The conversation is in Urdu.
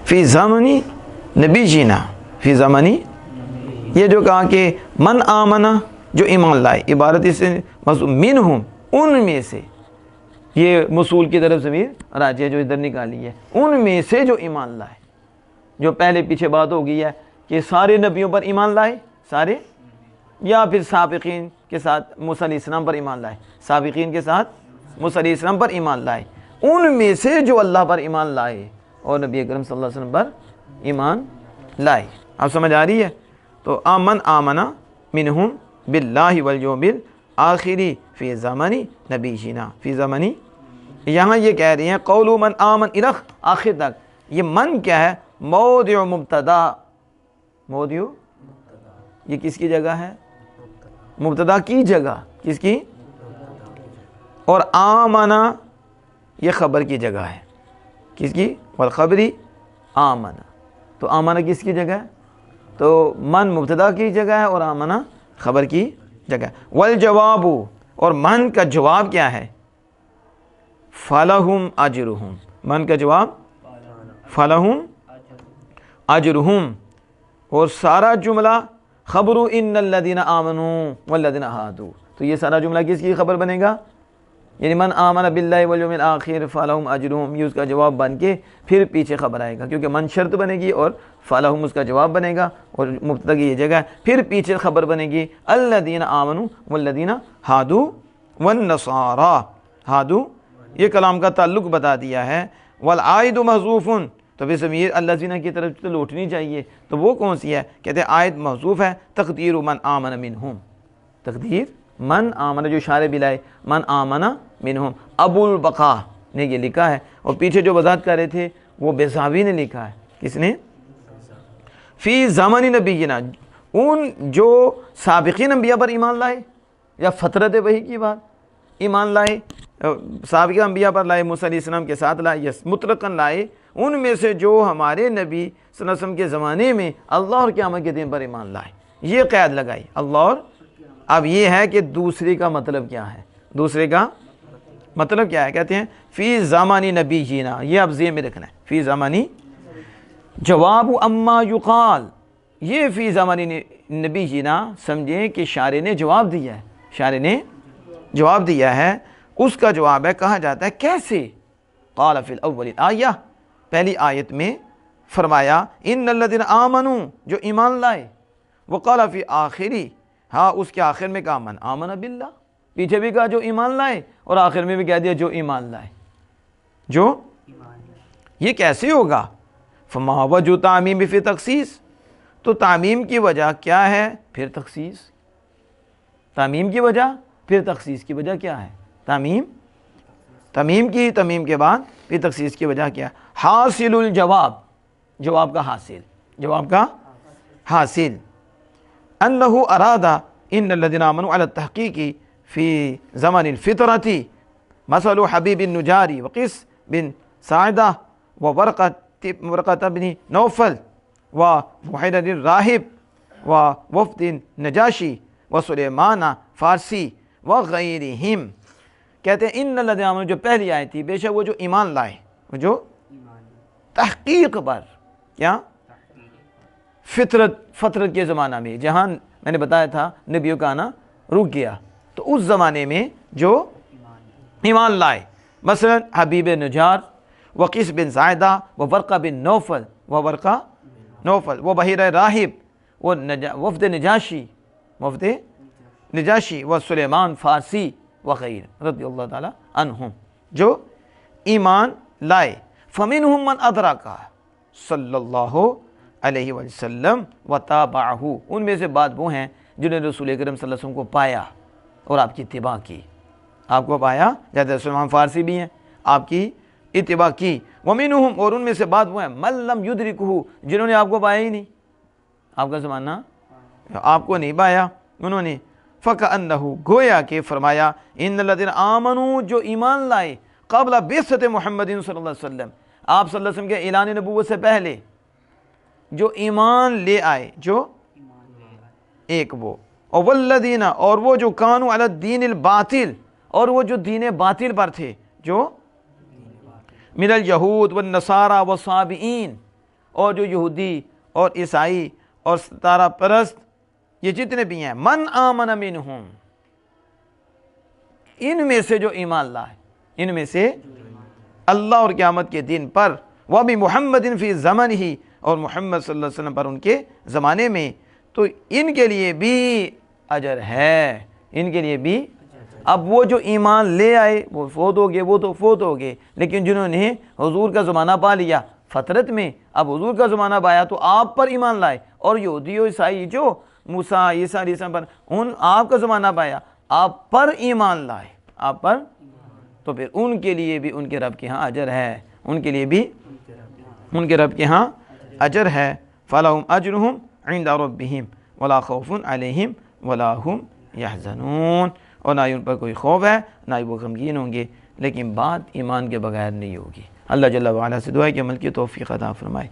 فی زمانی نبی جینا، فی زمانی، یہ جو کہا کہ من آمنا، جو ایمان لائے، عبارت اس سے منہم، ان میں سے، یہ موصول کی طرف ضمیر راجع جو ادھر نکالی ہے، ان میں سے جو ایمان لائے، جو پہلے پیچھے بات ہو گئی ہے کہ سارے نبیوں پر ایمان لائے، سارے، یا پھر سابقین کے ساتھ موسیٰ علیہ السلام پر ایمان لائے، سابقین کے ساتھ موسیٰ علیہ السلام پر ایمان لائے، ان میں سے جو اللہ پر ایمان لائے اور نبی اکرم صلی اللہ علیہ وسلم پر ایمان لائے۔ آپ سمجھ آ رہی ہے؟ تو آمن آمنا منہم باللہ والیوم الآخری فی زمانی نبینا، فی زمانی، یہاں یہ کہہ رہی ہیں قول من آمن الخ، آخر تک یہ من کیا ہے؟ موضع مبتدا، موضع، یہ کس کی جگہ ہے؟ مبتدا کی جگہ، کس کی؟ اور آمنا یہ خبر کی جگہ ہے، کس کی؟ والخبری آمنا، تو آمنا کس کی جگہ ہے؟ تو من مبتدا کی جگہ ہے اور آمنا خبر کی جگہ ہے۔ والجواب، اور من کا جواب کیا ہے؟ فلہم اجرہم، من کا جواب فلہم اجرہم، اور سارا جملہ خبر ان الذین آمنوا والذین ہادوا، تو یہ سارا جملہ کس کی خبر بنے گا؟ یعنی من آمن باللہ والیوم الآخر فلہم اجرہم، یہ اس کا جواب بن کے پھر پیچھے خبر آئے گا، کیونکہ من شرط بنے گی اور فلہم اس کا جواب بنے گا، اور مبتدا کی یہ جگہ ہے، پھر پیچھے خبر بنے گی الذین آمنوا والذین ہادوا والنصارى، ہادوا یہ کلام کا تعلق بتا دیا ہے، والعائد محذوف، تو پھر ضمیر الذین کی طرف تو لوٹنی چاہیے، تو وہ کون سی ہے؟ کہتے ہیں عائد محذوف ہے، تقدیر من آمن منہم، تقدیر من آمن، جو اشارے بھی لائے، من آمن منہم، ابو البقاء نے یہ لکھا ہے، اور پیچھے جو وضاحت کر رہے تھے وہ بیضاوی نے لکھا ہے، کس نے؟ فی زمانی نبینا، ان جو سابقین انبیاء پر ایمان لائے، یا فطرت وحی کی بات، ایمان لائے، سابقین انبیاء پر لائے، موسیٰ علیہ السلام کے ساتھ لائے، یا مطلقاً لائے، ان میں سے جو ہمارے نبی صلی اللہ علیہ وسلم کے زمانے میں اللہ اور قیامت کے دن پر ایمان لائے، یہ قید لگائی اللہ اور۔ اب یہ ہے کہ دوسرے کا مطلب کیا ہے، دوسرے کا مطلب کیا ہے؟ کہتے ہیں فی زمانی نبی جینا، یہ اب ذہن میں رکھنا ہے، فی زمانی جواب اما یقال، یہ فی زمانی نبی جینا سمجھیں کہ شاعر نے جواب دیا ہے، شاعر نے جواب دیا ہے، اس کا جواب ہے، کہا جاتا ہے کیسے؟ قال فی الاول آیہ، پہلی آیت میں فرمایا ان الذین آمنوا، جو ایمان لائے، وقال فی آخری، ہاں اس کے آخر میں کہا من آمن باللہ، پیچھے بھی کہا جو ایمان لائے، اور آخر میں بھی کہہ دیا جو ایمان لائے، جو یہ کیسے ہوگا؟ فما وجہ تعمیم فی تخصیص، تو تعمیم کی وجہ کیا ہے پھر تخصیص، تعمیم کی وجہ پھر تخصیص کی وجہ کیا ہے؟ تعمیم کے بعد پھر تخصیص کی وجہ کیا ہے؟ حاصل الجواب، جواب کا حاصل، جواب کا حاصل، انہو ارادہ ان الذین آمنوا علی التحقیق فی زمن الفطرۃ مثل حبیب النجاری وقیس بن ساعدہ وورقۃ بن نوفل ومحیدر الراہب ووفد نجاشی وسلیمان فارسی وغیرہم، کہتے ہیں ان الذین آمنوا، جو پہلی آیت تھی، بے شک وہ جو ایمان لائے، وہ جو تحقیق پر، کیا؟ فطرت کے زمانہ میں، جہاں میں نے بتایا تھا نبیوں کا آنا رک گیا، تو اس زمانے میں جو ایمان لائے، مثلا حبیب نجار، وقیس بن زائدہ، وورقہ بن نوفل، وبحیر راہب، وفد نجاشی، وسلیمان فارسی وغیر رضی اللہ تعالی عنہم، جو ایمان لائے، فمنہم من ادرکہ صلی اللہ علیہ وسلم وتابعہ، ان میں سے بعض وہ ہیں جنہوں نے رسول اکرم صلی اللہ علیہ وسلم کو پایا اور آپ کی اتباع کی، آپ کو پایا، جیسے سلیمان فارسی بھی ہیں، آپ کی اتباع کی، ومنہم، اور ان میں سے بعض وہ ہیں من لم یدرکہ، جنہوں نے آپ کو پایا ہی نہیں، آپ کا زمانہ آپ کو نہیں پایا انہوں نے، فکأنہ، گویا کہ فرمایا ان الذین آمنوا، جو ایمان لائے، قبل بعثت محمد صلی اللہ علیہ وسلم، آپ صلی اللہ علیہ وسلم کے اعلان نبوت سے پہلے جو ایمان لے آئے، جو ایک وہ، اور والذین، اور وہ جو کانوا علی الدین الباطل، اور وہ جو دین باطل پر تھے، جو من الیہود والنصارى والصابئین، اور جو یہودی اور عیسائی اور ستارہ پرست یہ جتنے بھی ہیں، من آمن منہم، ان میں سے جو ایمان لائے، ان میں سے اللہ اور قیامت کے دن پر، وَبِمُحَمَّدٍ فِي زَمَنِهِ، اور محمد صلی اللہ علیہ وسلم پر ان کے زمانے میں، تو ان کے لیے بھی اجر ہے، ان کے لیے بھی۔ اب وہ جو ایمان لے آئے وہ فوت ہو گئے، وہ تو فوت ہو گئے، لیکن جنہوں نے حضور کا زمانہ پا لیا فطرت میں، اب حضور کا زمانہ پایا تو آپ پر ایمان لائے، اور یہودی و عیسائی جو موسیٰ عیسیٰ علیہ السلام پر ان آپ کا زمانہ پایا، آپ پر ایمان لائے، آپ پر، تو پھر ان کے لیے بھی ان کے رب کے ہاں اجر ہے، ان کے لیے بھی ان کے رب کے ہاں اجر ہے۔ فَلَهُمْ أَجْرُهُمْ عِنْدَ رَبِّهِمْ وَلَا خَوْفٌ عَلَيْهِمْ وَلَا هُمْ يَحْزَنُونَ، اور نہ ہی ان پر کوئی خوف ہے، نہ ہی وہ غمگین ہوں گے، لیکن بات ایمان کے بغیر نہیں ہوگی۔ اللہ جل وعلا سے دعا ہے کہ عمل کی توفیق عطا فرمائے۔